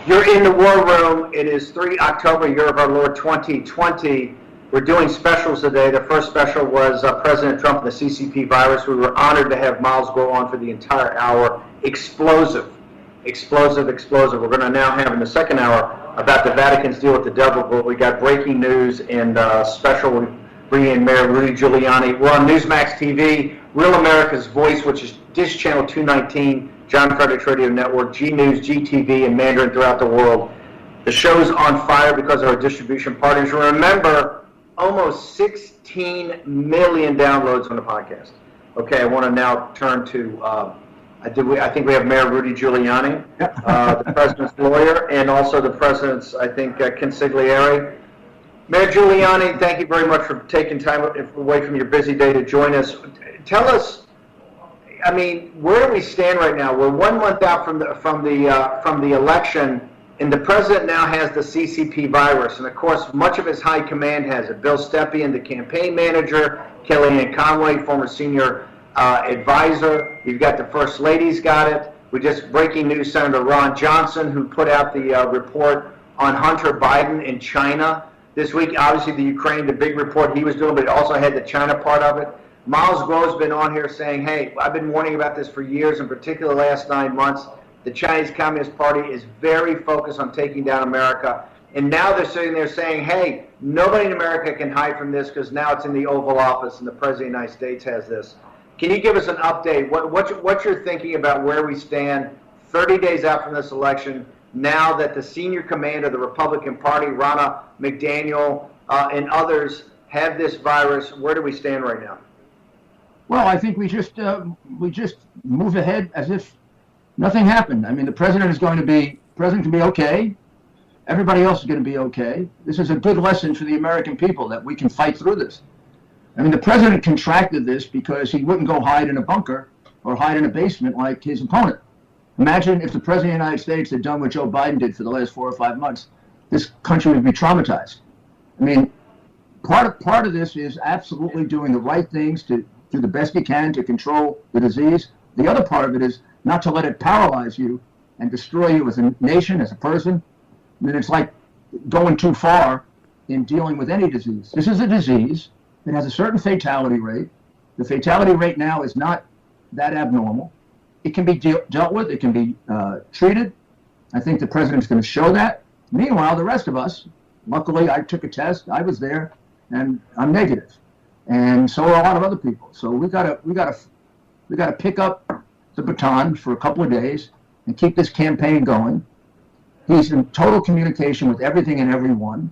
You're in the war room. It is 3 October, year of our Lord 2020. We're doing specials today. The first special was President Trump and the CCP virus. We were honored to have Miles go on for the entire hour. Explosive. We're going to now have in the second hour about the Vatican's deal with the devil, but we got breaking news and special. We bring in Mayor Rudy Giuliani. We're on Newsmax TV, Real America's Voice, which is Dish Channel 219, John Frederick's Radio Network, G News, GTV, and Mandarin throughout the world. The show's on fire because of our distribution partners. Remember, almost 16 million downloads on the podcast. Okay, I want to now turn to, I think we have Mayor Rudy Giuliani, the president's lawyer, and also the president's, I think, consigliere. Mayor Giuliani, thank you very much for taking time away from your busy day to join us. Tell us, I mean, where do we stand right now? We're 1 month out from the election, and the president now has the CCP virus, and of course, much of his high command has it. Bill Stepien, the campaign manager, Kellyanne Conway, former senior advisor. You've got the First Lady's got it. We just breaking news, Senator Ron Johnson, who put out the report on Hunter Biden in China this week. Obviously, the Ukraine, the big report he was doing, but it also had the China part of it. Miles Grove's been on here saying, hey, I've been warning about this for years, in particular the last 9 months. The Chinese Communist Party is very focused on taking down America. And now they're sitting there saying, hey, nobody in America can hide from this because now it's in the Oval Office and the President of the United States has this. Can you give us an update? What you're thinking about where we stand 30 days out from this election, now that the senior commander of the Republican Party, Ronna McDaniel, and others have this virus? Where do we stand right now? Well, I think we just move ahead as if nothing happened. I mean, the president can be okay. Everybody else is going to be okay. This is a good lesson for the American people that we can fight through this. I mean, the president contracted this because he wouldn't go hide in a bunker or hide in a basement like his opponent. Imagine if the president of the United States had done what Joe Biden did for the last 4 or 5 months. This country would be traumatized. I mean, part of this is absolutely doing the right things to do the best you can to control the disease. The other part of it is not to let it paralyze you and destroy you as a nation, as a person. I mean, it's like going too far in dealing with any disease. This is a disease. It has a certain fatality rate. The fatality rate now is not that abnormal. It can be dealt with. It can be treated. I think the president's going to show that. Meanwhile, the rest of us, luckily, I took a test. I was there, and I'm negative, and so are a lot of other people. So we gotta pick up the baton for a couple of days and keep this campaign going. He's in total communication with everything and everyone.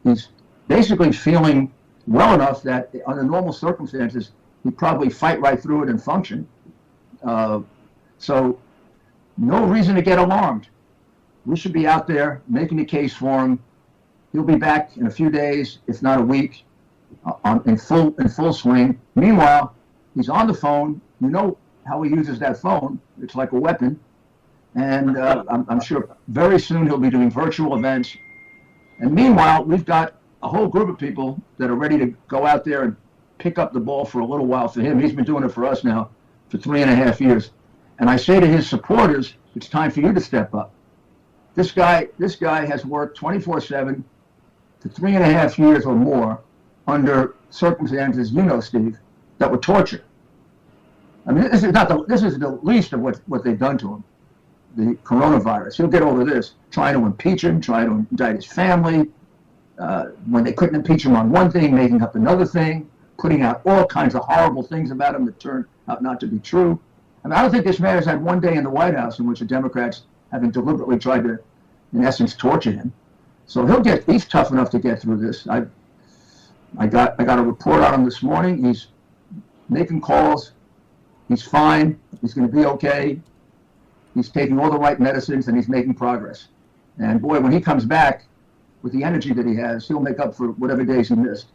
He's basically feeling well enough that under normal circumstances, he'd probably fight right through it and function. So no reason to get alarmed. We should be out there making the case for him. He'll be back in a few days, if not a week, in full swing. Meanwhile, he's on the phone. You know how he uses that phone. It's like a weapon. And I'm sure very soon he'll be doing virtual events. And meanwhile, we've got a whole group of people that are ready to go out there and pick up the ball for a little while for him. He's been doing it for us now for 3.5 years. And I say to his supporters, it's time for you to step up. This guy has worked 24/7 for 3.5 years or more under circumstances, you know, Steve, that were torture. I mean, this is the least of what they've done to him. The coronavirus. He'll get over this, trying to impeach him, trying to indict his family. When they couldn't impeach him on one thing, making up another thing, putting out all kinds of horrible things about him that turned out not to be true. I mean, I don't think this man has had one day in the White House in which the Democrats haven't deliberately tried to, in essence, torture him. So he's tough enough to get through this. I got a report on him this morning. He's making calls. He's fine. He's going to be okay. He's taking all the right medicines and he's making progress. And boy, when he comes back with the energy that he has, he'll make up for whatever days he missed.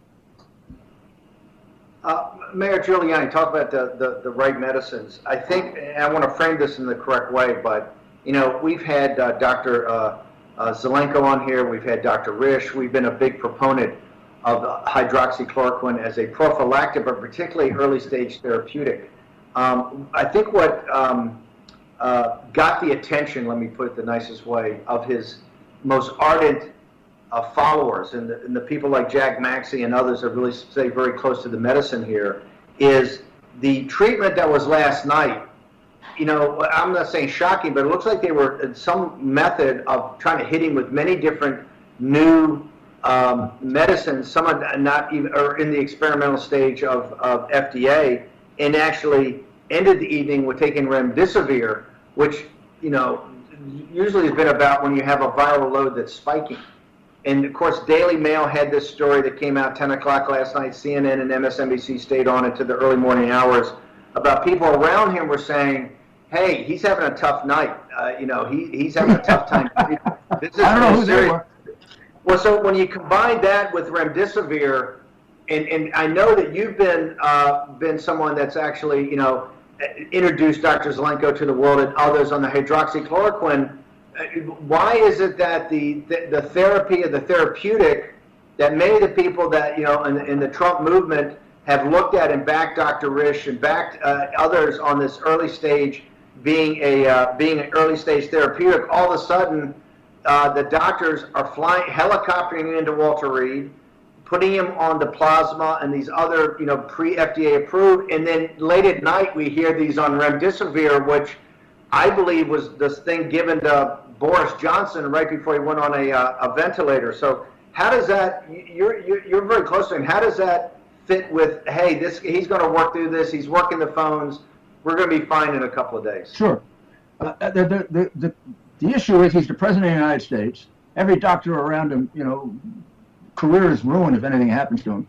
Mayor Giuliani, talk about the right medicines. I think, and I want to frame this in the correct way, but you know, we've had Dr. Zelenko on here. We've had Dr. Risch. We've been a big proponent of hydroxychloroquine as a prophylactic, but particularly early stage therapeutic. I think what got the attention, let me put it the nicest way, of his most ardent followers, and the people like Jack Maxey and others that really stay very close to the medicine here, is the treatment that was last night. You know, I'm not saying shocking, but it looks like they were in some method of trying to hit him with many different new medicines, some are not even or in the experimental stage of FDA, and actually ended the evening with taking remdesivir, which, you know, usually has been about when you have a viral load that's spiking. And of course, Daily Mail had this story that came out 10 o'clock last night. CNN and MSNBC stayed on it to the early morning hours about people around him were saying, hey, he's having a tough night. You know, he's having a tough time. This is I don't know who they were. Well, so when you combine that with remdesivir, and I know that you've been someone that's actually, you know, introduced Dr. Zelenko to the world and others on the hydroxychloroquine. Why is it that the therapy or the therapeutic that many of the people that, you know, in the Trump movement have looked at and backed Dr. Risch and backed others on this early stage being an early stage therapeutic, all of a sudden the doctors are helicoptering into Walter Reed, putting him on the plasma and these other, you know, pre-FDA approved, and then late at night we hear these on remdesivir, which I believe was this thing given to Boris Johnson right before he went on a ventilator. So how does that, you're very close to him, how does that fit with, hey, he's going to work through this, he's working the phones, we're going to be fine in a couple of days? Sure. The issue is he's the president of the United States. Every doctor around him, you know, career is ruined if anything happens to him,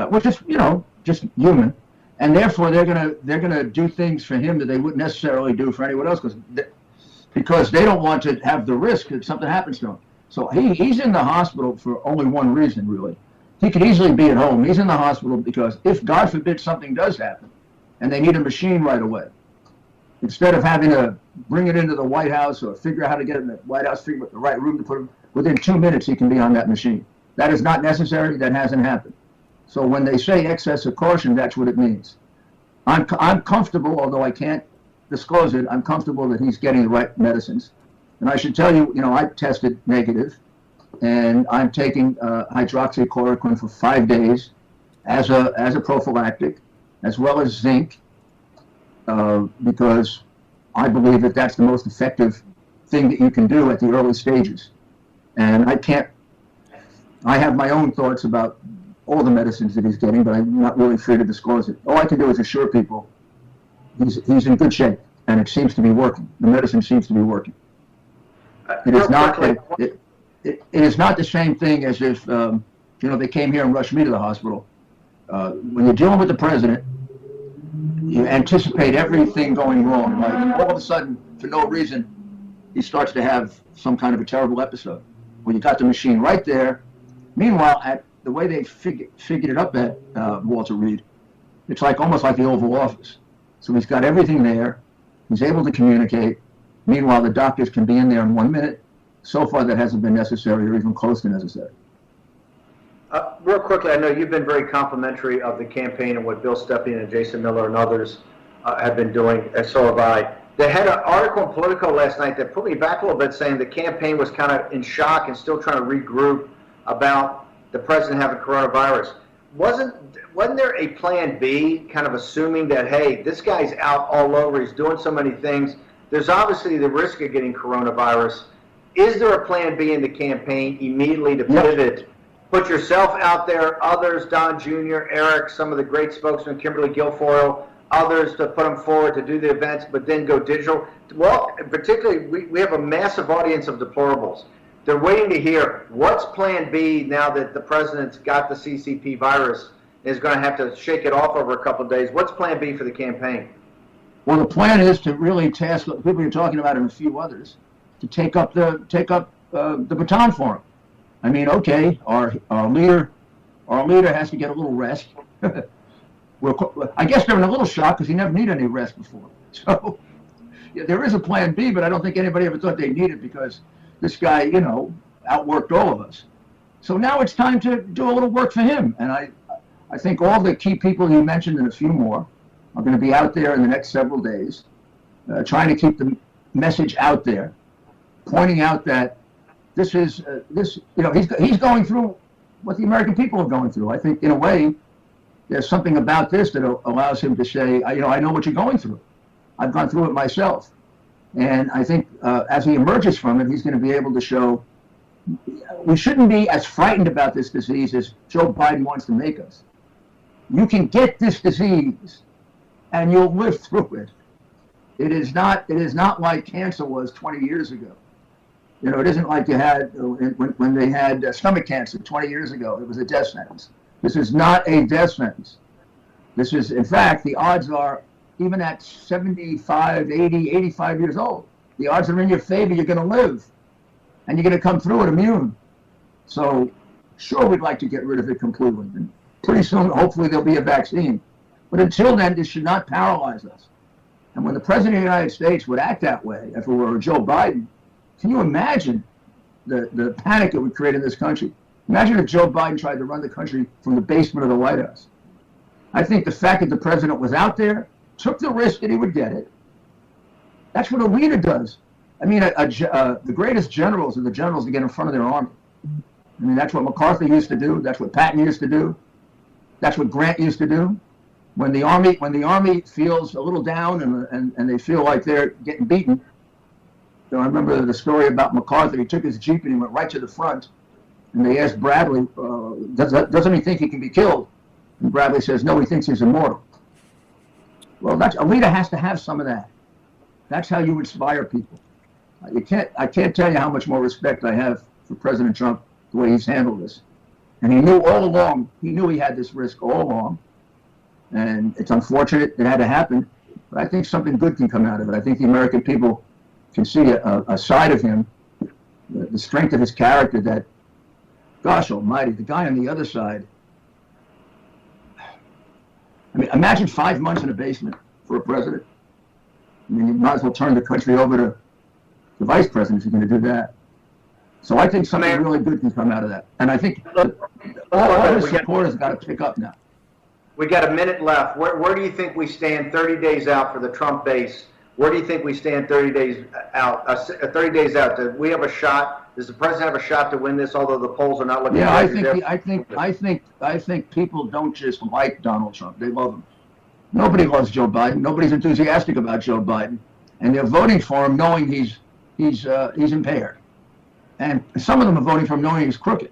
which is, you know, just human. And therefore, they're gonna do things for him that they wouldn't necessarily do for anyone else, because they don't want to have the risk that something happens to him. So he's in the hospital for only one reason, really. He could easily be at home. He's in the hospital because if, God forbid, something does happen, and they need a machine right away, instead of having to bring it into the White House or figure out how to get it in the White House, figure out the right room to put him, within 2 minutes he can be on that machine. That is not necessary. That hasn't happened. So when they say excess of caution, that's what it means. I'm comfortable, although I can't disclose it, I'm comfortable that he's getting the right medicines. And I should tell you, you know, I tested negative, and I'm taking hydroxychloroquine for 5 days as a prophylactic, as well as zinc, because I believe that that's the most effective thing that you can do at the early stages. And I have my own thoughts about all the medicines that he's getting, but I'm not really free to disclose it. All I can do is assure people he's in good shape, and it seems to be working. The medicine seems to be working. It is not. It is not the same thing as if you know, they came here and rushed me to the hospital. When you're dealing with the president, you anticipate everything going wrong. Like all of a sudden, for no reason, he starts to have some kind of a terrible episode. Well, you got the machine right there. Meanwhile, at the way they figured it up at Walter Reed, it's like almost like the Oval Office. So he's got everything there. He's able to communicate. Meanwhile, the doctors can be in there in 1 minute. So far, that hasn't been necessary or even close to necessary. Real quickly, I know you've been very complimentary of the campaign and what Bill Stepien and Jason Miller and others have been doing, and so have I. They had an article in Politico last night that put me back a little bit, saying the campaign was kind of in shock and still trying to regroup about the president having coronavirus. Wasn't there a plan B, kind of assuming that, hey, this guy's out all over, he's doing so many things, there's obviously the risk of getting coronavirus. Is there a plan B in the campaign immediately to pivot, put yourself out there, others, Don Jr., Eric, some of the great spokesmen, Kimberly Guilfoyle, others, to put them forward to do the events, but then go digital? Well, particularly, we have a massive audience of deplorables. They're waiting to hear what's plan B now that the president's got the CCP virus, is going to have to shake it off over a couple of days. What's plan B for the campaign? Well, the plan is to really task the people you're talking about and a few others to take up the baton for him. I mean, okay, our leader has to get a little rest. I guess they're in a little shock because he never needed any rest before. So yeah, there is a plan B, but I don't think anybody ever thought they needed, because this guy, you know, outworked all of us. So now it's time to do a little work for him. And I think all the key people you mentioned and a few more are going to be out there in the next several days. trying to keep the message out there, pointing out that this is he's going through what the American people are going through. I think in a way there's something about this that allows him to say, I know what you're going through. I've gone through it myself. And I think as he emerges from it, he's going to be able to show we shouldn't be as frightened about this disease as Joe Biden wants to make us. You can get this disease and you'll live through it. It is not like cancer was 20 years ago. It isn't like you had when they had stomach cancer 20 years ago. It was a death sentence. This is not a death sentence. This is, in fact, the odds are, even at 75, 80, 85 years old, the odds are in your favor. You're going to live, and you're going to come through it immune. So, sure, we'd like to get rid of it completely. And pretty soon, hopefully, there'll be a vaccine. But until then, this should not paralyze us. And when the President of the United States would act that way, if it were Joe Biden, can you imagine the panic it would create in this country? Imagine if Joe Biden tried to run the country from the basement of the White House. I think the fact that the president was out there, took the risk that he would get it, that's what a leader does. I mean, the greatest generals are the generals that get in front of their army. I mean, that's what MacArthur used to do. That's what Patton used to do. That's what Grant used to do. When the army feels a little down and they feel like they're getting beaten, I remember the story about MacArthur. He took his Jeep and he went right to the front. And they asked Bradley, doesn't he think he can be killed? And Bradley says, no, he thinks he's immortal. Well, a leader has to have some of that. That's how you inspire people. I can't tell you how much more respect I have for President Trump, the way he's handled this. And he knew all along, he had this risk all along. And it's unfortunate it had to happen, but I think something good can come out of it. I think the American people can see a side of him, the strength of his character that, gosh almighty, the guy on the other side. I mean, imagine 5 months in a basement for a president. I mean, you might as well turn the country over to the vice president if you're going to do that. So I think something really good can come out of that. And I think all his supporters got to pick up now. We got a minute left. Where do you think we stand 30 days out for the Trump base? Where do you think we stand 30 days out? 30 days out. Do we have a shot? Does the president have a shot to win this? Although the polls are not looking. Yeah, I think people don't just like Donald Trump. They love him. Nobody loves Joe Biden. Nobody's enthusiastic about Joe Biden, and they're voting for him knowing he's impaired. And some of them are voting for him knowing he's crooked.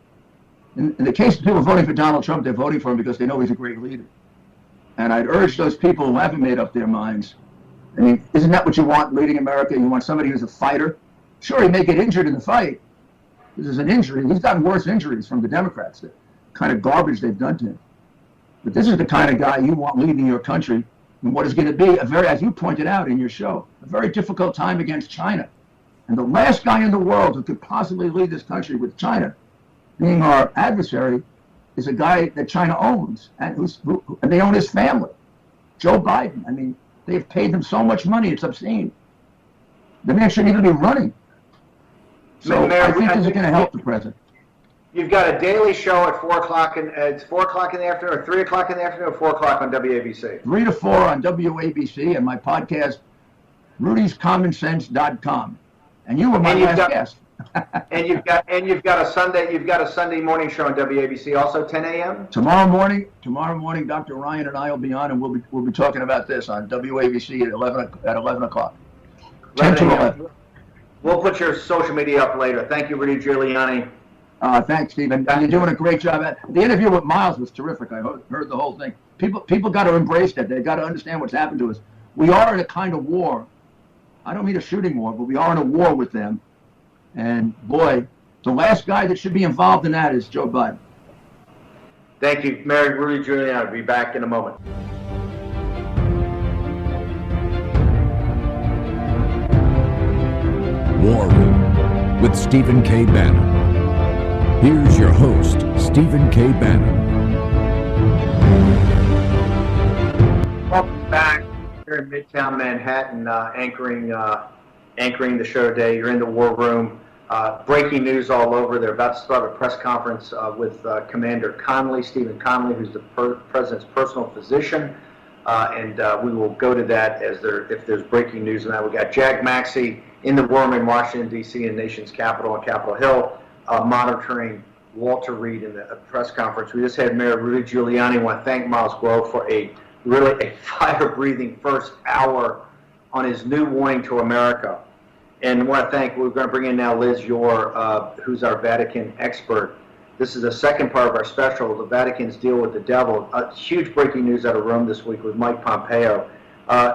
In the case of people voting for Donald Trump, they're voting for him because they know he's a great leader. And I'd urge those people who haven't made up their minds. I mean, isn't that what you want leading America? You want somebody who's a fighter? Sure, he may get injured in the fight. This is an injury. He's gotten worse injuries from the Democrats, the kind of garbage they've done to him. But this is the kind of guy you want leading your country in what is going to be as you pointed out in your show, a very difficult time against China. And the last guy in the world who could possibly lead this country with China being our adversary is a guy that China owns, and and they own his family. Joe Biden. I mean, they've paid him so much money, it's obscene. The man shouldn't even be running. So I think this is going to help the president. You've got a daily show at 4 o'clock, it's 4 o'clock in the afternoon, or 3 o'clock in the afternoon, or 4 o'clock on WABC? 3 to 4 on WABC, and my podcast, rudyscommonsense.com. And you were my last guest. and you've got a Sunday morning show on WABC, also 10 a.m. Tomorrow morning, Dr. Ryan and I will be on, and we'll be talking about this on WABC at 11 o'clock. 10 to 11. We'll put your social media up later. Thank you, Rudy Giuliani. Thanks, Stephen. You're doing a great job. The interview with Miles was terrific. I heard the whole thing. People got to embrace that. They've got to understand what's happened to us. We are in a kind of war. I don't mean a shooting war, but we are in a war with them. And boy, the last guy that should be involved in that is Joe Biden. Thank you, Mary. Rudy Giuliani. I'll be back in a moment. War Room with Stephen K. Bannon. Here's your host, Stephen K. Bannon. Welcome back here in Midtown Manhattan, anchoring the show today. You're in the War Room. Breaking news all over. They're about to start a press conference with Commander Connolly, Stephen Connolly, who's the president's personal physician. and we will go to that if there's breaking news on that. We got Jag Maxey in the war room in Washington, D.C., in the nation's capital on Capitol Hill, monitoring Walter Reed in the press conference. We just had Mayor Rudy Giuliani. I want to thank Miles Grove for a fire-breathing first hour on his new warning to America. And I want to thank, we're going to bring in now Liz Yore, who's our Vatican expert. This is the second part of our special, the Vatican's deal with the devil. Huge breaking news out of Rome this week with Mike Pompeo.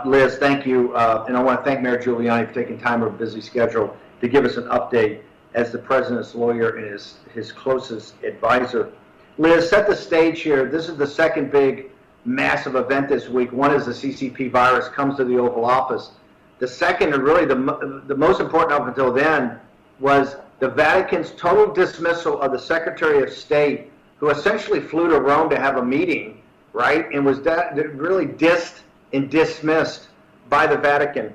Liz, thank you. And I want to thank Mayor Giuliani for taking time out of a busy schedule to give us an update as the president's lawyer and his closest advisor. Liz, set the stage here. This is the second big massive event this week. One is the CCP virus comes to the Oval Office. The second, and really the most important up until then, was the Vatican's total dismissal of the Secretary of State, who essentially flew to Rome to have a meeting, right, and was really dissed and dismissed by the Vatican.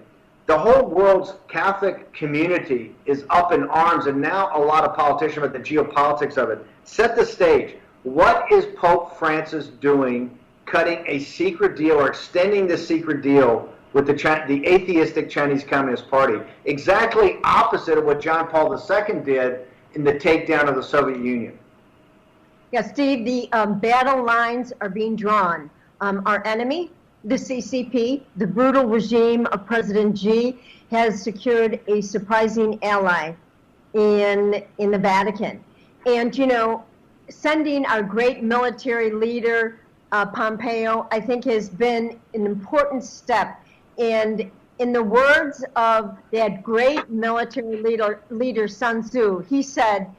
The whole world's Catholic community is up in arms, and now a lot of politicians about the geopolitics of it. Set the stage. What is Pope Francis doing, cutting a secret deal or extending the secret deal with the atheistic Chinese Communist Party? Exactly opposite of what John Paul II did in the takedown of the Soviet Union. Yeah, Steve, the battle lines are being drawn. Our enemy, the CCP, the brutal regime of President Xi, has secured a surprising ally in the Vatican. And, you know, sending our great military leader, Pompeo, I think has been an important step. And in the words of that great military leader Sun Tzu, he said,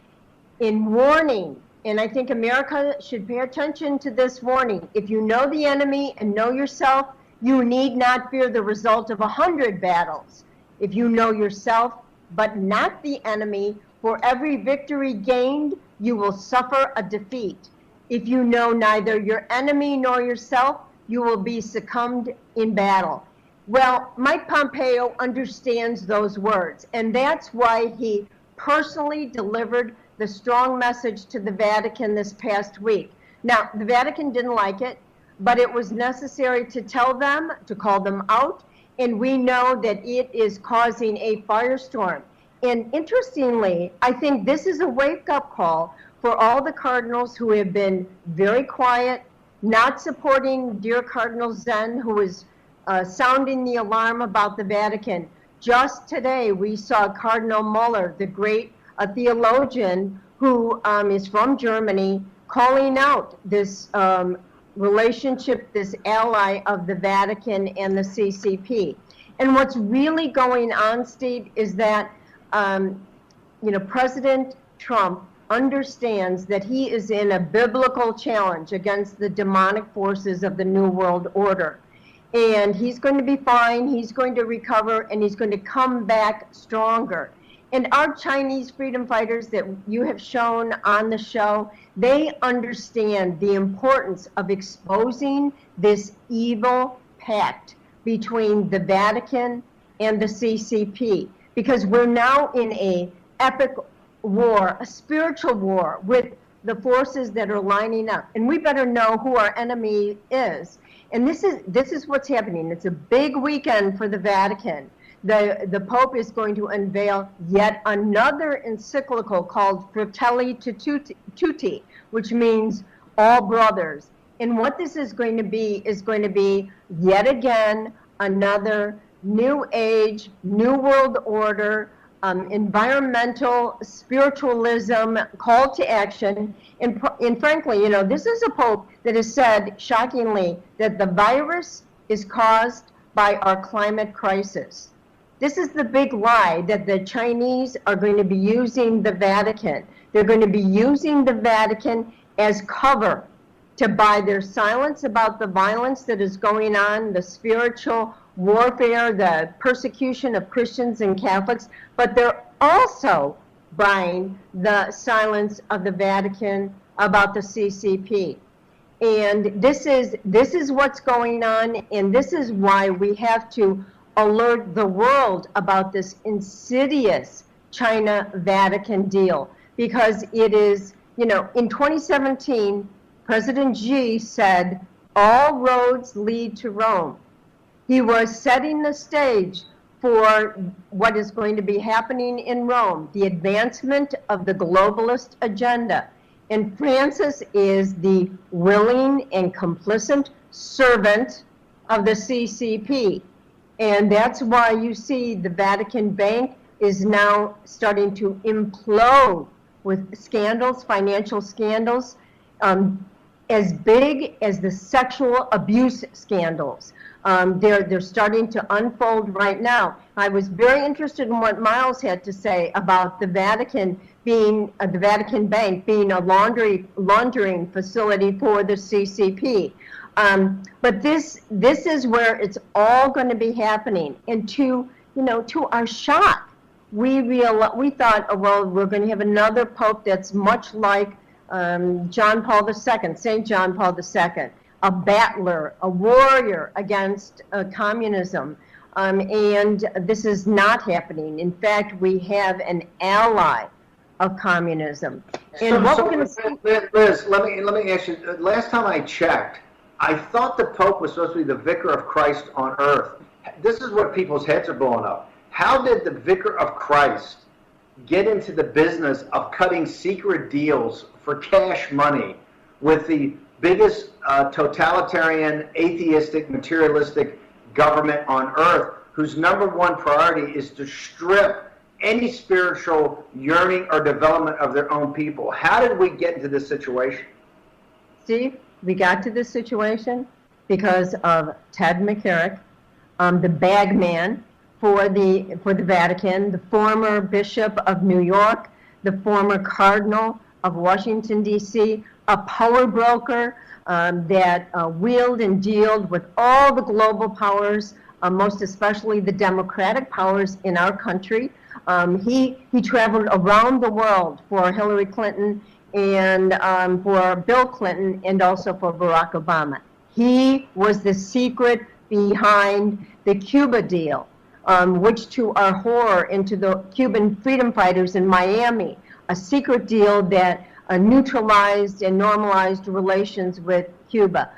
in warning, and I think America should pay attention to this warning, if you know the enemy and know yourself, you need not fear the result of 100 battles. If you know yourself, but not the enemy, for every victory gained, you will suffer a defeat. If you know neither your enemy nor yourself, you will be succumbed in battle. Well, Mike Pompeo understands those words, and that's why he personally delivered the strong message to the Vatican this past week. Now, the Vatican didn't like it, but it was necessary to tell them, to call them out, and we know that it is causing a firestorm. And interestingly, I think this is a wake-up call for all the cardinals who have been very quiet, not supporting dear Cardinal Zen, who is sounding the alarm about the Vatican. Just today, we saw Cardinal Muller, the great theologian who is from Germany, calling out this relationship, this ally of the Vatican and the CCP. And what's really going on, Steve, is that President Trump understands that he is in a biblical challenge against the demonic forces of the New World Order. And he's going to be fine, he's going to recover, and he's going to come back stronger. And our Chinese freedom fighters that you have shown on the show, they understand the importance of exposing this evil pact between the Vatican and the CCP, because we're now in an epic war, a spiritual war with the forces that are lining up. And we better know who our enemy is. And this is what's happening. It's a big weekend for the Vatican. The Pope is going to unveil yet another encyclical called Fratelli Tutti, which means all brothers. And what this is going to be yet again another new age, new world order, environmental spiritualism call to action. And frankly, this is a Pope that has said, shockingly, that the virus is caused by our climate crisis. This is the big lie that the Chinese are going to be using the Vatican. They're going to be using the Vatican as cover to buy their silence about the violence that is going on, the spiritual warfare, the persecution of Christians and Catholics, but they're also buying the silence of the Vatican about the CCP. And this is what's going on, and this is why we have to alert the world about this insidious China-Vatican deal, because it is, in 2017, President Xi said, All roads lead to Rome. He was setting the stage for what is going to be happening in Rome, the advancement of the globalist agenda. And Francis is the willing and complicit servant of the CCP. And that's why you see the Vatican Bank is now starting to implode with scandals, financial scandals, as big as the sexual abuse scandals. They're starting to unfold right now. I was very interested in what Miles had to say about the Vatican being, the Vatican Bank being a laundering facility for the CCP. But this is where it's all going to be happening. And to our shock, we thought, oh, well, we're going to have another pope that's much like John Paul II, St. John Paul II, a battler, a warrior against communism. And this is not happening. In fact, we have an ally of communism. And what we're going to see, Liz, let me ask you. Last time I checked, I thought the Pope was supposed to be the vicar of Christ on earth. This is what people's heads are blowing up. How did the vicar of Christ get into the business of cutting secret deals for cash money with the biggest totalitarian, atheistic, materialistic government on earth, whose number one priority is to strip any spiritual yearning or development of their own people? How did we get into this situation? Steve, we got to this situation because of Ted McCarrick, the bag man for the Vatican, the former Bishop of New York, the former Cardinal of Washington, D.C., a power broker that wheeled and dealed with all the global powers, most especially the democratic powers in our country. He traveled around the world for Hillary Clinton and for Bill Clinton and also for Barack Obama. He was the secret behind the Cuba deal, which to our horror into the Cuban freedom fighters in Miami, a secret deal that neutralized and normalized relations with Cuba.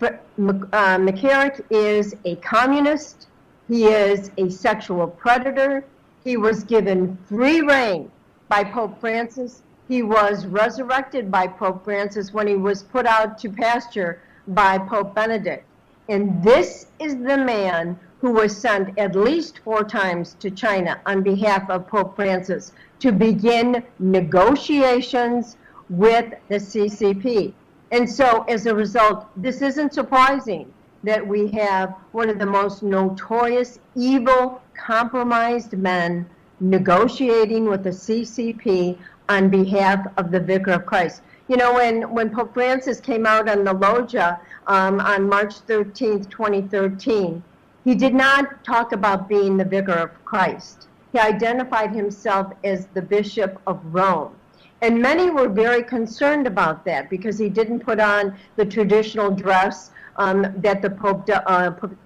McCarrick is a communist. He is a sexual predator. He was given free rein by Pope Francis. He was resurrected by Pope Francis when he was put out to pasture by Pope Benedict. And this is the man who was sent at least 4 times to China on behalf of Pope Francis to begin negotiations with the CCP. And so as a result, this isn't surprising that we have one of the most notorious, evil, compromised men negotiating with the CCP on behalf of the Vicar of Christ. You know, when Pope Francis came out on the loggia on March 13th, 2013, he did not talk about being the Vicar of Christ. He identified himself as the Bishop of Rome. And many were very concerned about that because he didn't put on the traditional dress that the Pope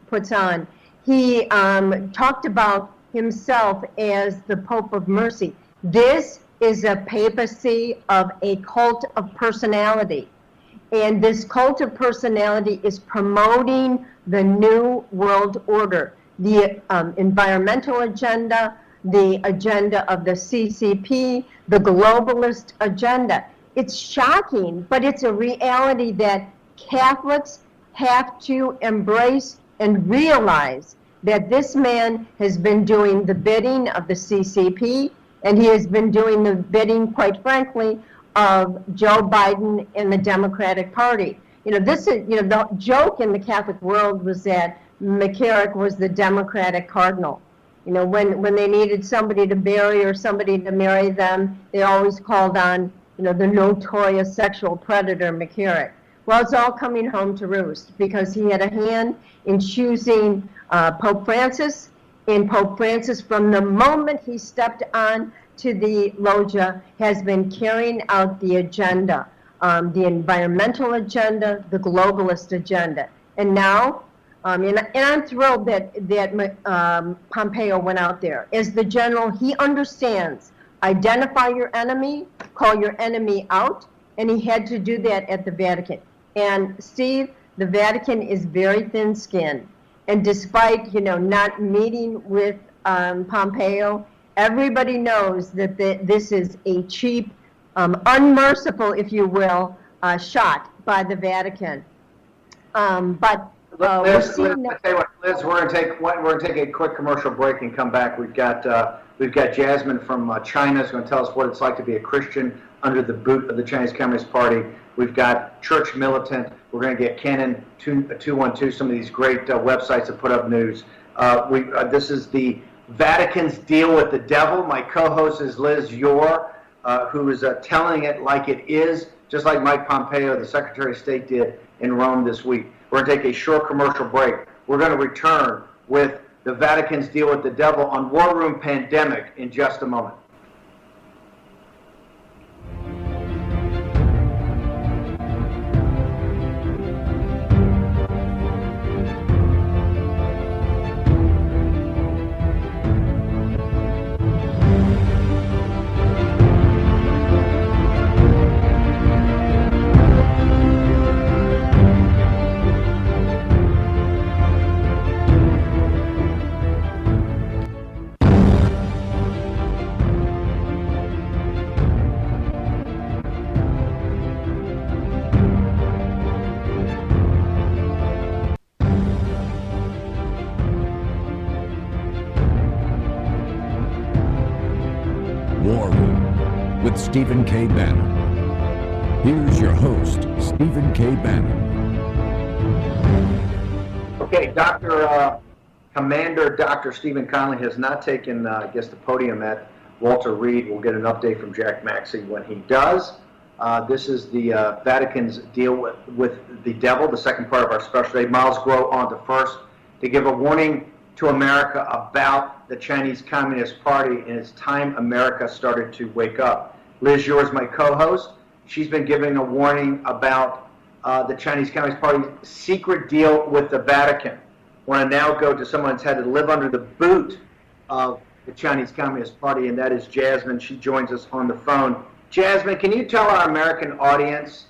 puts on. He talked about himself as the Pope of Mercy. This is a papacy of a cult of personality. And this cult of personality is promoting the New World Order, the environmental agenda, the agenda of the CCP, the globalist agenda. It's shocking, but it's a reality that Catholics have to embrace and realize that this man has been doing the bidding of the CCP, and he has been doing the bidding, quite frankly, of Joe Biden and the Democratic Party. You know, this is, you know, the joke in the Catholic world was that McCarrick was the Democratic cardinal. You know, when they needed somebody to bury or somebody to marry them, they always called on, you know, the notorious sexual predator McCarrick. Well, it's all coming home to roost because he had a hand in choosing Pope Francis. And Pope Francis, from the moment he stepped on to the loggia, has been carrying out the agenda, the environmental agenda, the globalist agenda. And now, and I'm thrilled that Pompeo went out there. As the general, he understands, identify your enemy, call your enemy out, and he had to do that at the Vatican. And Steve, the Vatican is very thin-skinned. And despite, not meeting with Pompeo, everybody knows that this is a cheap, unmerciful, if you will, shot by the Vatican. But we're Liz, seeing I tell you what, Liz, we're gonna take a quick commercial break and come back. We've got Jasmine from China is going to tell us what it's like to be a Christian under the boot of the Chinese Communist Party. We've got Church Militant. We're going to get Canon 212, some of these great websites that put up news. This is the Vatican's deal with the devil. My co-host is Liz Yore, who is telling it like it is, just like Mike Pompeo, the Secretary of State, did in Rome this week. We're going to take a short commercial break. We're going to return with the Vatican's deal with the devil on War Room Pandemic in just a moment. War Room with Stephen K. Bannon. Here's your host, Stephen K. Bannon. Okay, Commander Dr. Stephen Conley has not taken, the podium at Walter Reed. We'll get an update from Jack Maxey when he does. This is the Vatican's deal with the devil, the second part of our special day. Miles Grow on to first to give a warning to America about the Chinese Communist Party, and it's time America started to wake up. Liz Yore is my co-host. She's been giving a warning about the Chinese Communist Party's secret deal with the Vatican. I want to now go to someone that's had to live under the boot of the Chinese Communist Party, and that is Jasmine. She joins us on the phone. Jasmine, can you tell our American audience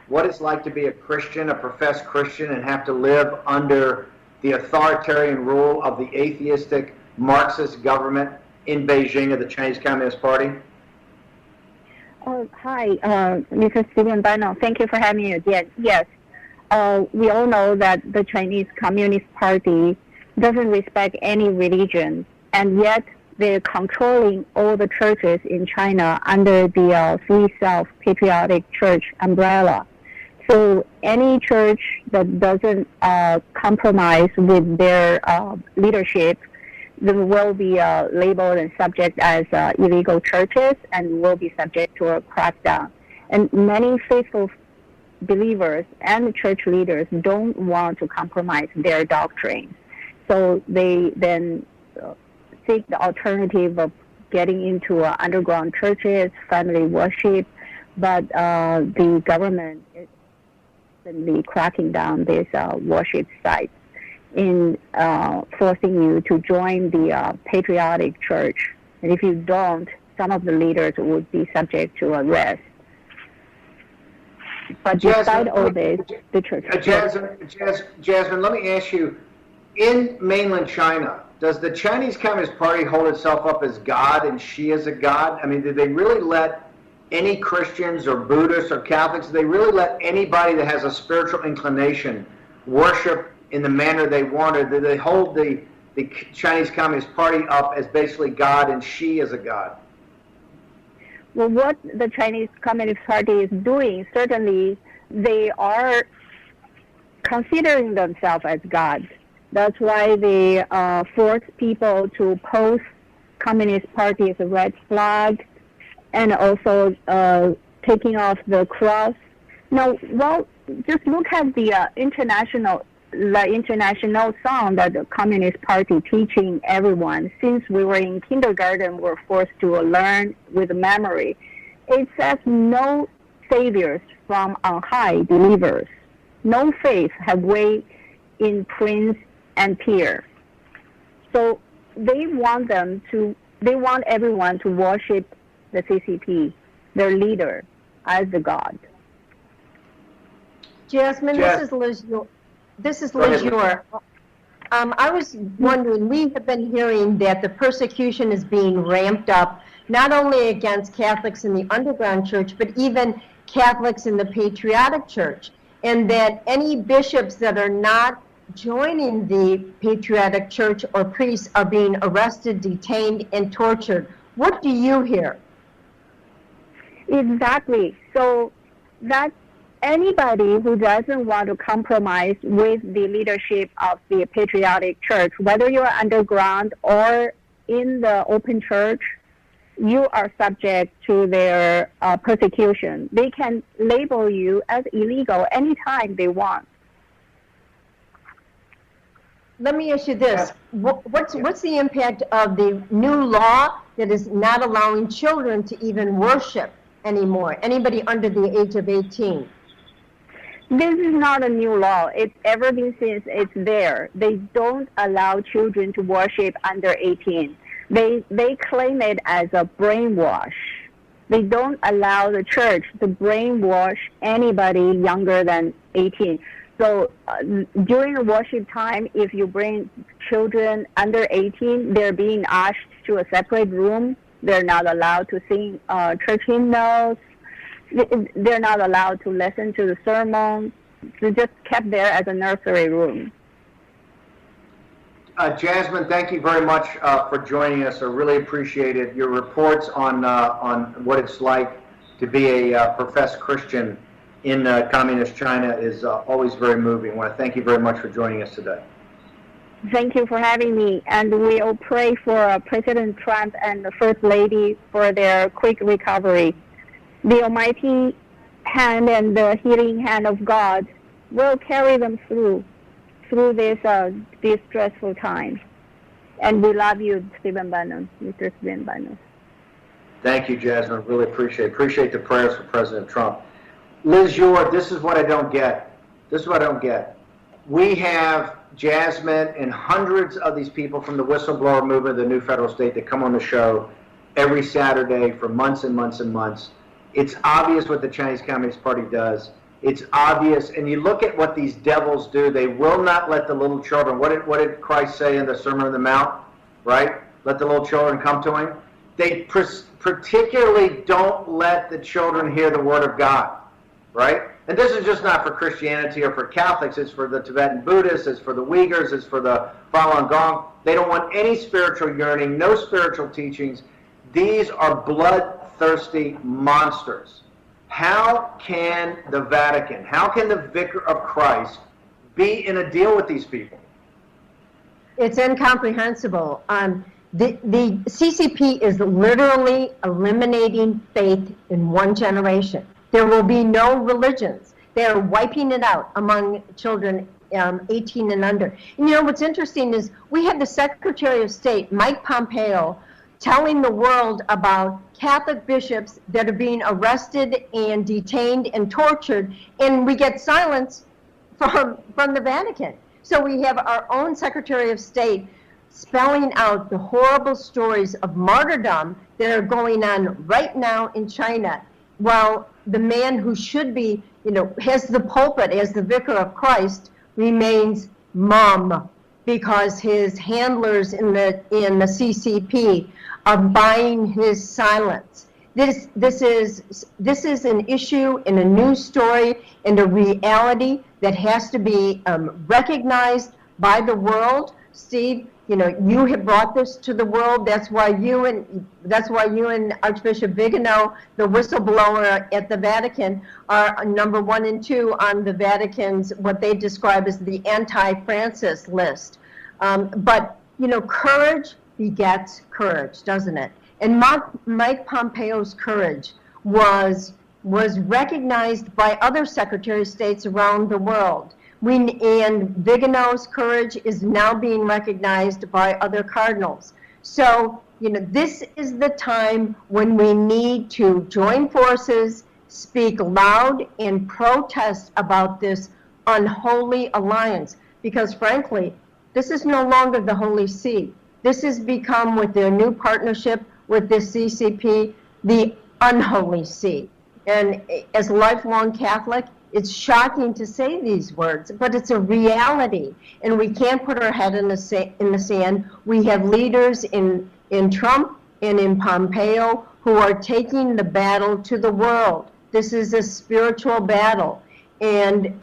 what it's like to be a Christian, a professed Christian, and have to live under the authoritarian rule of the atheistic Marxist government in Beijing of the Chinese Communist Party? Hi, Mr. Stephen Bannon. Thank you for having me again. Yes, we all know that the Chinese Communist Party doesn't respect any religion, and yet they're controlling all the churches in China under the Free Self-Patriotic Church umbrella. So any church that doesn't compromise with their leadership will be labeled and subject as illegal churches and will be subject to a crackdown. And many faithful believers and church leaders don't want to compromise their doctrines. So they then seek the alternative of getting into underground churches, family worship, but the government is cracking down these worship sites in forcing you to join the patriotic church. And if you don't, some of the leaders would be subject to arrest. But despite all this, the church... Jasmine, let me ask you, in mainland China, does the Chinese Communist Party hold itself up as God and she as a God? I mean, did they really let any Christians or Buddhists or Catholics, do they really let anybody that has a spiritual inclination worship in the manner they want, or do they hold the Chinese Communist Party up as basically God and she as a God? Well, what the Chinese Communist Party is doing, certainly they are considering themselves as God. That's why they force people to post Communist Party as a red flag, and also taking off the cross. Now, well, just look at the international song that the Communist Party teaching everyone. Since we were in kindergarten, we're forced to learn with memory. It says, no saviors from on high believers. No faith have way in prince and peer. So they want everyone to worship the CCP, their leader, as the God. Jasmine, Jas- this is Liz. This is Go ahead, Liz Liz. Yore. I was wondering, we have been hearing that the persecution is being ramped up, not only against Catholics in the underground church, but even Catholics in the patriotic church, and that any bishops that are not joining the patriotic church or priests are being arrested, detained, and tortured. What do you hear? Exactly. So that anybody who doesn't want to compromise with the leadership of the patriotic church, whether you're underground or in the open church, you are subject to their persecution. They can label you as illegal anytime they want. Let me ask you this. What's the impact of the new law that is not allowing children to even worship anymore? Anybody under the age of 18? This is not a new law. It's ever been since it's there. They don't allow children to worship under 18. They claim it as a brainwash. They don't allow the church to brainwash anybody younger than 18. So during the worship time, if you bring children under 18, they're being asked to a separate room. They're not allowed to sing church hymnals. They're not allowed to listen to the sermon. They're just kept there as a nursery room. Jasmine, thank you very much for joining us. I really appreciate it. Your reports on what it's like to be a professed Christian in communist China is always very moving. I want to thank you very much for joining us today. Thank you for having me, and we'll pray for President Trump and the First Lady for their quick recovery. The almighty hand and the healing hand of God will carry them through this stressful time. And we love you, Stephen Bannon, Mr. Stephen Bannon. Thank you, Jasmine. Really appreciate the prayers for President Trump. Liz Yore, this is what I don't get. We have Jasmine and hundreds of these people from the whistleblower movement, the new federal state, that come on the show every Saturday for months and months and months. It's obvious what the Chinese Communist Party does. It's obvious, and you look at what these devils do. They will not let the little children. What did Christ say in the Sermon on the Mount? Right? Let the little children come to him. They particularly don't let the children hear the word of God. Right? And this is just not for Christianity or for Catholics. It's for the Tibetan Buddhists. It's for the Uyghurs. It's for the Falun Gong. They don't want any spiritual yearning, no spiritual teachings. These are bloodthirsty monsters. How can the Vatican, how can the Vicar of Christ be in a deal with these people? It's incomprehensible. The CCP is literally eliminating faith in one generation. There will be no religions. They're wiping it out among children 18 and under. And you know what's interesting is we had the Secretary of State, Mike Pompeo, telling the world about Catholic bishops that are being arrested and detained and tortured, and we get silence from the Vatican. So we have our own Secretary of State spelling out the horrible stories of martyrdom that are going on right now in China, while the man who should be, has the pulpit as the Vicar of Christ remains mum because his handlers in the CCP are buying his silence. This is an issue and a news story and a reality that has to be recognized by the world. Steve, you have brought this to the world. That's why you and Archbishop Vigano, the whistleblower at the Vatican, are number 1 and 2 on the Vatican's what they describe as the anti-Francis list. But courage begets courage, doesn't it? And Mike Pompeo's courage was recognized by other Secretary of States around the world. And Vigano's courage is now being recognized by other cardinals. So, this is the time when we need to join forces, speak loud, and protest about this unholy alliance. Because frankly, this is no longer the Holy See. This has become, with their new partnership with the CCP, the unholy See. And as a lifelong Catholic, It's shocking to say these words, but it's a reality, and we can't put our head in the sand. We have leaders in Trump and in Pompeo who are taking the battle to the world. This is a spiritual battle, and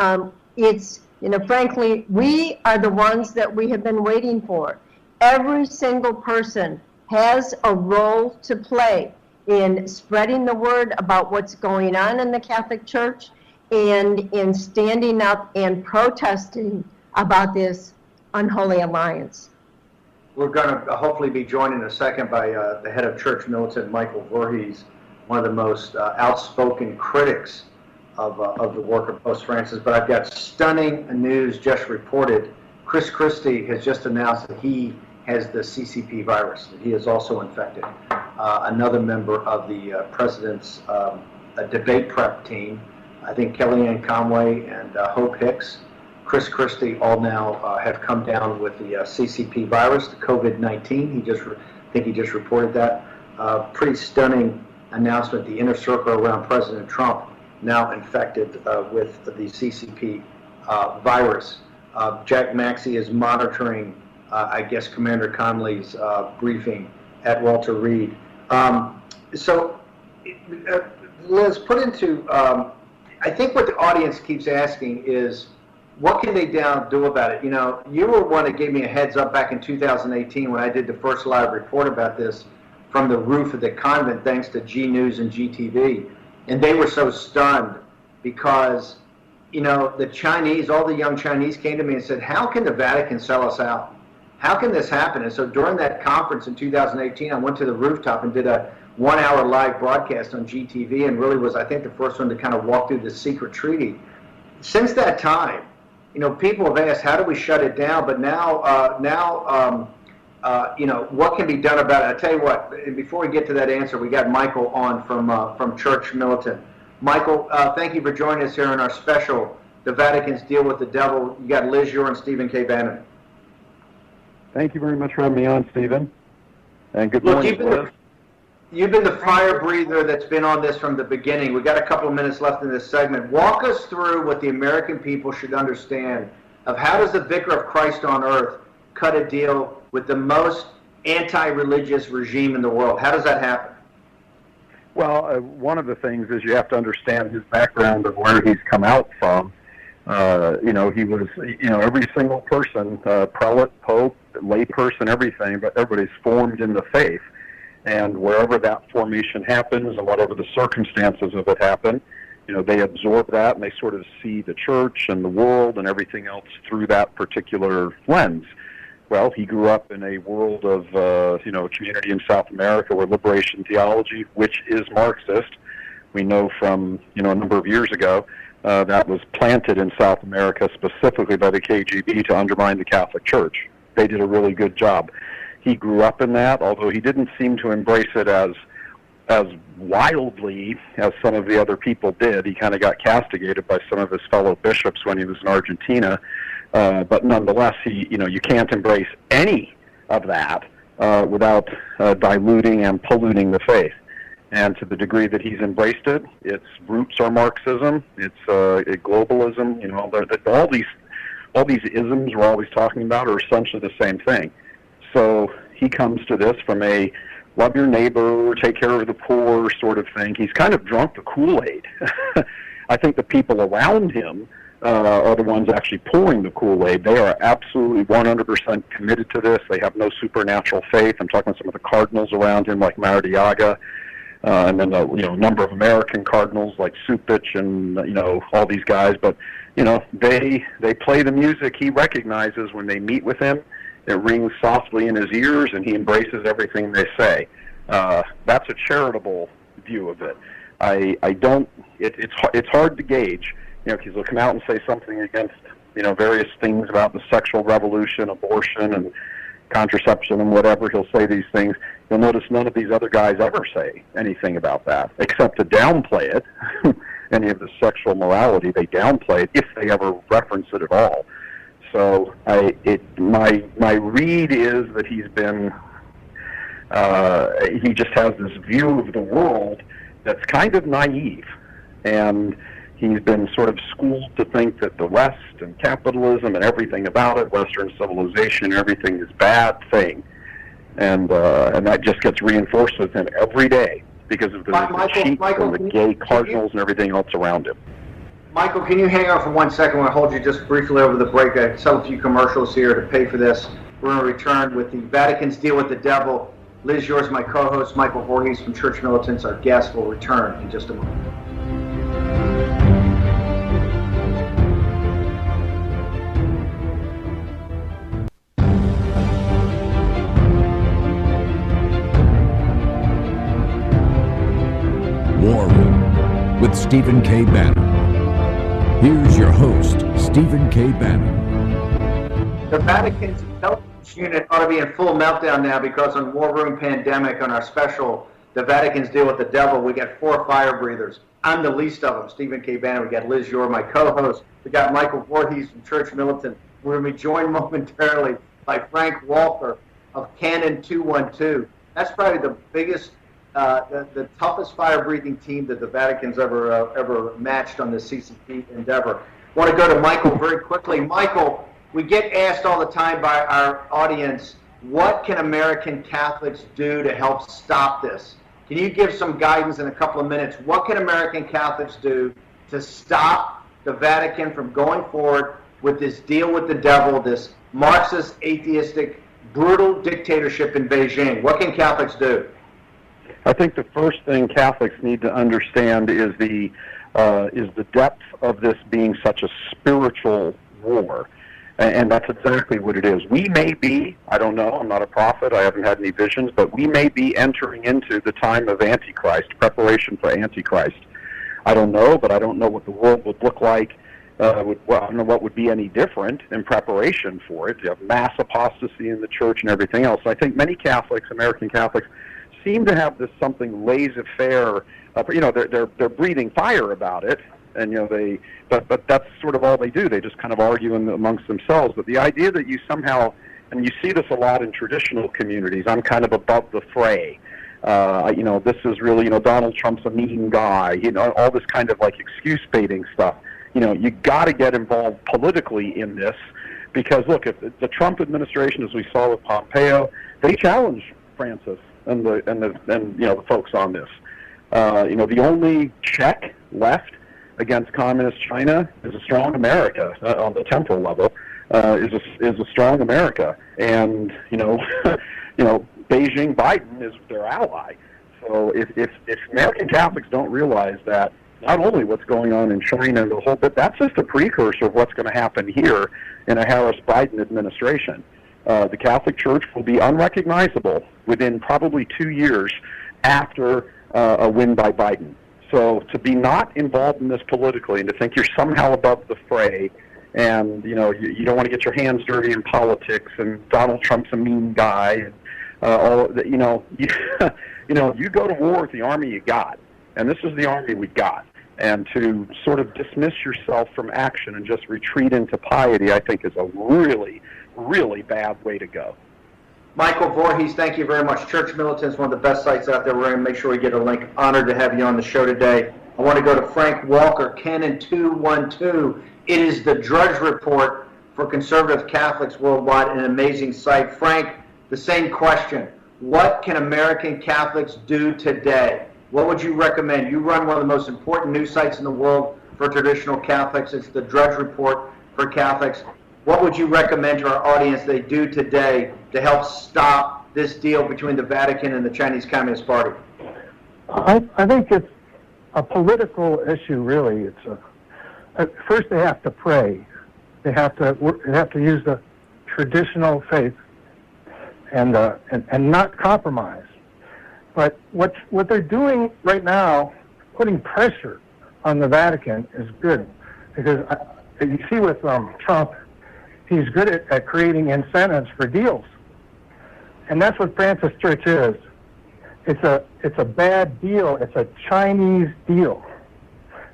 it's, frankly, we are the ones that we have been waiting for. Every single person has a role to play in spreading the word about what's going on in the Catholic Church and in standing up and protesting about this unholy alliance. We're going to hopefully be joined in a second by the head of church militant, Michael Vories, one of the most outspoken critics of the work of Pope Francis. But I've got stunning news just reported. Chris Christie has just announced that he has the CCP virus, that he is also infected. Another member of the president's debate prep team, I think Kellyanne Conway and Hope Hicks, Chris Christie, all now have come down with the CCP virus, the COVID-19. I think he just reported that. Pretty stunning announcement. The inner circle around President Trump now infected with the CCP virus. Jack Maxey is monitoring, I guess, Commander Conley's briefing at Walter Reed. So, Liz, put into, I think what the audience keeps asking is, what can they do about it? You were one that gave me a heads up back in 2018 when I did the first live report about this from the roof of the convent, thanks to G News and GTV. And they were so stunned because, the Chinese, all the young Chinese came to me and said, how can the Vatican sell us out? How can this happen? And so during that conference in 2018, I went to the rooftop and did a 1-hour live broadcast on GTV and really was, I think, the first one to kind of walk through the secret treaty. Since that time, people have asked, how do we shut it down? But now, what can be done about it? I tell you what, before we get to that answer, we got Michael on from Church Militant. Michael, thank you for joining us here in our special, The Vatican's Deal with the Devil. You got Liz Yore and Stephen K. Bannon. Thank you very much for having me on, Stephen. And good morning, Liz. You've been the fire breather that's been on this from the beginning. We've got a couple of minutes left in this segment. Walk us through what the American people should understand of how does the Vicar of Christ on earth cut a deal with the most anti-religious regime in the world? How does that happen? Well, one of the things is you have to understand his background of where he's come out from. He was, every single person, prelate, pope, lay person, everything, but everybody's formed in the faith. And wherever that formation happens and whatever the circumstances of it happen, they absorb that and they sort of see the church and the world and everything else through that particular lens. Well, he grew up in a world of, a community in South America where liberation theology, which is Marxist, we know from, a number of years ago, that was planted in South America specifically by the KGB to undermine the Catholic Church. They did a really good job. He grew up in that, although he didn't seem to embrace it as wildly as some of the other people did. He kind of got castigated by some of his fellow bishops when he was in Argentina. But nonetheless, you can't embrace any of that without diluting and polluting the faith. And to the degree that he's embraced it, its roots are Marxism, it's globalism. All these isms we're always talking about are essentially the same thing. So he comes to this from a love your neighbor, take care of the poor sort of thing. He's kind of drunk the Kool-Aid. I think the people around him are the ones actually pouring the Kool-Aid. They are absolutely 100% committed to this. They have no supernatural faith. I'm talking to some of the cardinals around him, like Maradiaga, and then a number of American cardinals like Supich and all these guys. But they play the music he recognizes when they meet with him. It rings softly in his ears, and he embraces everything they say. That's a charitable view of it. It's hard to gauge, because he'll come out and say something against, various things about the sexual revolution, abortion, and contraception, and whatever. He'll say these things. You'll notice none of these other guys ever say anything about that, except to downplay it. Any of the sexual morality, they downplay it if they ever reference it at all. So my read is that he's been, he just has this view of the world that's kind of naive. And, He's been sort of schooled to think that the West and capitalism and everything about it, Western civilization, everything is bad thing. And that just gets reinforced with him every day because of the cheats and the gay cardinals and everything else around him. Michael, can you hang on for 1 second? We'll hold you just briefly over the break. I sell a few commercials here to pay for this. We're going to return with the Vatican's deal with the devil. Liz, yours, my co-host, Michael Vories from Church Militants, our guest, will return in just a moment. War Room with Stephen K. Bannon. Here's your host, Stephen K. Bannon. The Vatican's intelligence unit ought to be in full meltdown now because on War Room Pandemic, on our special, the Vatican's deal with the devil, we got 4 fire breathers. I'm the least of them, Stephen K. Bannon. We got Liz Yore, my co-host. We got Michael Voorhees from Church Militant. We're going to be joined momentarily by Frank Walker of Cannon 212. That's probably the biggest, the toughest fire-breathing team that the Vatican's ever matched on this CCP endeavor. I want to go to Michael very quickly. Michael, we get asked all the time by our audience, what can American Catholics do to help stop this? Can you give some guidance in a couple of minutes? What can American Catholics do to stop the Vatican from going forward with this deal with the devil, this Marxist, atheistic, brutal dictatorship in Beijing? What can Catholics do? I think the first thing Catholics need to understand is the depth of this being such a spiritual war. And that's exactly what it is. We may be, I don't know, I'm not a prophet, I haven't had any visions, but we may be entering into the time of Antichrist, preparation for Antichrist. I don't know, but I don't know what the world would look like. I don't know what would be any different in preparation for it. You have mass apostasy in the church and everything else. So I think many Catholics, American Catholics, seem to have this something laissez-faire, they're breathing fire about it. And but that's sort of all they do. They just kind of argue amongst themselves. But the idea that you somehow, and you see this a lot in traditional communities, I'm kind of above the fray. This is really, Donald Trump's a mean guy. All this kind of like excuse baiting stuff. You got to get involved politically in this because look, if the Trump administration, as we saw with Pompeo, they challenged Francis and the folks on this. The only check left against communist China is a strong America on the temporal level. Is a strong America, and Beijing, Biden is their ally. So if American Catholics don't realize that not only what's going on in China and the whole bit, that's just a precursor of what's going to happen here in a Harris-Biden administration. The Catholic Church will be unrecognizable within probably 2 years after a win by Biden. So to be not involved in this politically and to think you're somehow above the fray and, you don't want to get your hands dirty in politics and Donald Trump's a mean guy and you go to war with the army you got. And this is the army we got. And to sort of dismiss yourself from action and just retreat into piety, I think is a really, really bad way to go. Michael Voorhees, thank you very much. Church Militant is one of the best sites out there. We're going to make sure we get a link. Honored to have you on the show today. I want to go to Frank Walker, Cannon 212. It is the Drudge Report for conservative Catholics worldwide, an amazing site. Frank, the same question. What can American Catholics do today? What would you recommend? You run one of the most important news sites in the world for traditional Catholics. It's the Drudge Report for Catholics. What would you recommend to our audience they do today to help stop this deal between the Vatican and the Chinese Communist Party? I think it's a political issue, really. First they have to pray. They have to use the traditional faith and not compromise. But what they're doing right now, putting pressure on the Vatican, is good because you see with Trump. He's good at creating incentives for deals. And that's what Francis Church is. It's a bad deal. It's a Chinese deal.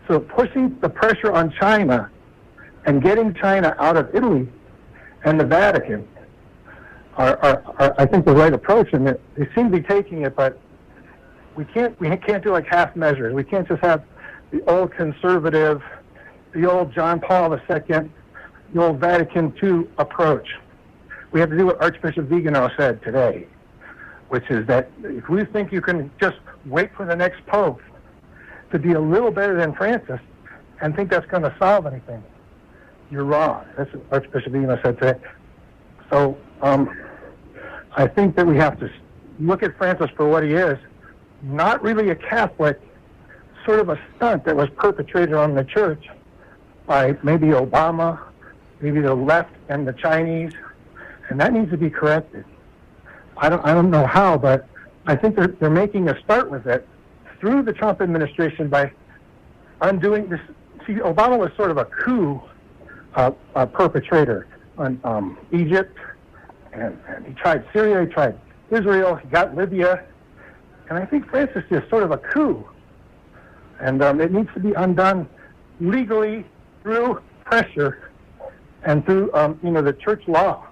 So pushing the pressure on China and getting China out of Italy and the Vatican are I think, the right approach. And they seem to be taking it, but we can't do like half measures. We can't just have the old conservative, the old John Paul II, the old Vatican II approach. We have to do what Archbishop Vigano said today, which is that if we think you can just wait for the next pope to be a little better than Francis and think that's going to solve anything, you're wrong. That's what Archbishop Vigano said today. So I think that we have to look at Francis for what he is, not really a Catholic, sort of a stunt that was perpetrated on the church by maybe Obama, maybe the left and the Chinese, and that needs to be corrected. I don't know how, but I think they're making a start with it through the Trump administration by undoing this. See, Obama was sort of a coup perpetrator on Egypt, and he tried Syria, he tried Israel, he got Libya, and I think Francis is sort of a coup, and it needs to be undone legally through pressure and through the church law.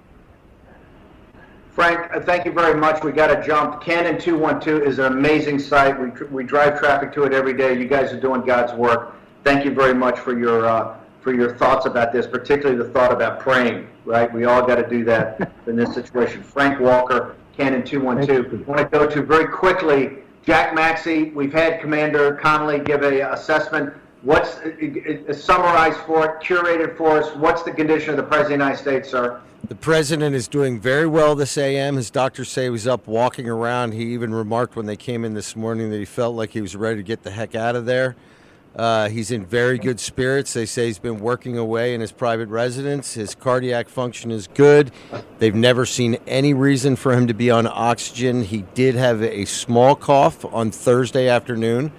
Frank, thank you very much. We got to jump. Canon 212 is an amazing site. We drive traffic to it every day. You guys are doing God's work. Thank you very much for your thoughts about this, particularly the thought about praying, right? We all got to do that in this situation. Frank Walker, Canon 212. I want to go to very quickly, Jack Maxey. We've had Commander Connolly give a assessment. What's summarized for it, curated for us? What's the condition of the President of the United States, sir? The president is doing very well this AM. His doctors say he was up walking around. He even remarked when they came in this morning that he felt like he was ready to get the heck out of there. He's in very good spirits. They say he's been working away in his private residence. His cardiac function is good. They've never seen any reason for him to be on oxygen. He did have a small cough on Thursday afternoon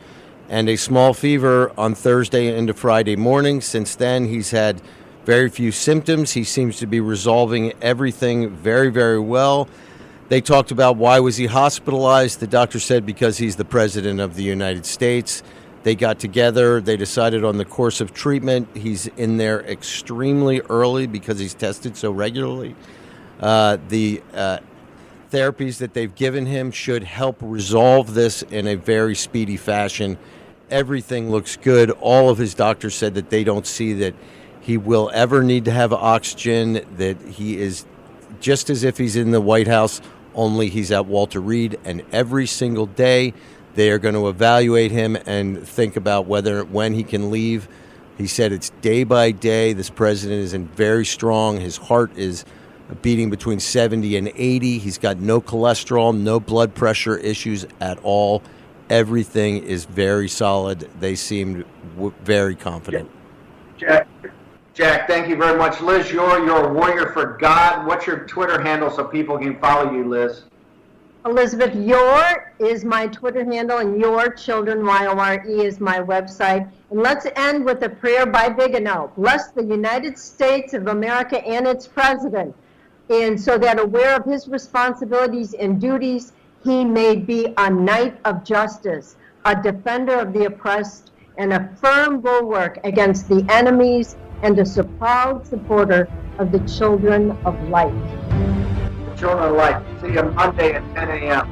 and a small fever on Thursday into Friday morning. Since then, he's had very few symptoms. He seems to be resolving everything very, very well. They talked about why was he hospitalized. The doctor said because he's the president of the United States. They got together. They decided on the course of treatment. He's in there extremely early because he's tested so regularly. The therapies that they've given him should help resolve this in a very speedy fashion. Everything looks good. All of his doctors said that they don't see that he will ever need to have oxygen, that he is just as if he's in the White House, only he's at Walter Reed, and every single day they are going to evaluate him and think about when he can leave. He said it's day by day. This president is very strong. His heart is beating between 70 and 80. He's got no cholesterol, no blood pressure issues at all. Everything is solid. They seemed very confident. Jack, thank you very much. Liz, you're a warrior for God. What's your Twitter handle so people can follow you, Liz? Elizabeth Yore is my Twitter handle, and Yore Children, Y-O-R-E, is my website. And let's end with a prayer by Vigano. Bless the United States of America and its president, and so that aware of his responsibilities and duties, he may be a knight of justice, a defender of the oppressed, and a firm bulwark against the enemies, and a proud supporter of the children of light. Children of Light. See you Monday at 10 a.m.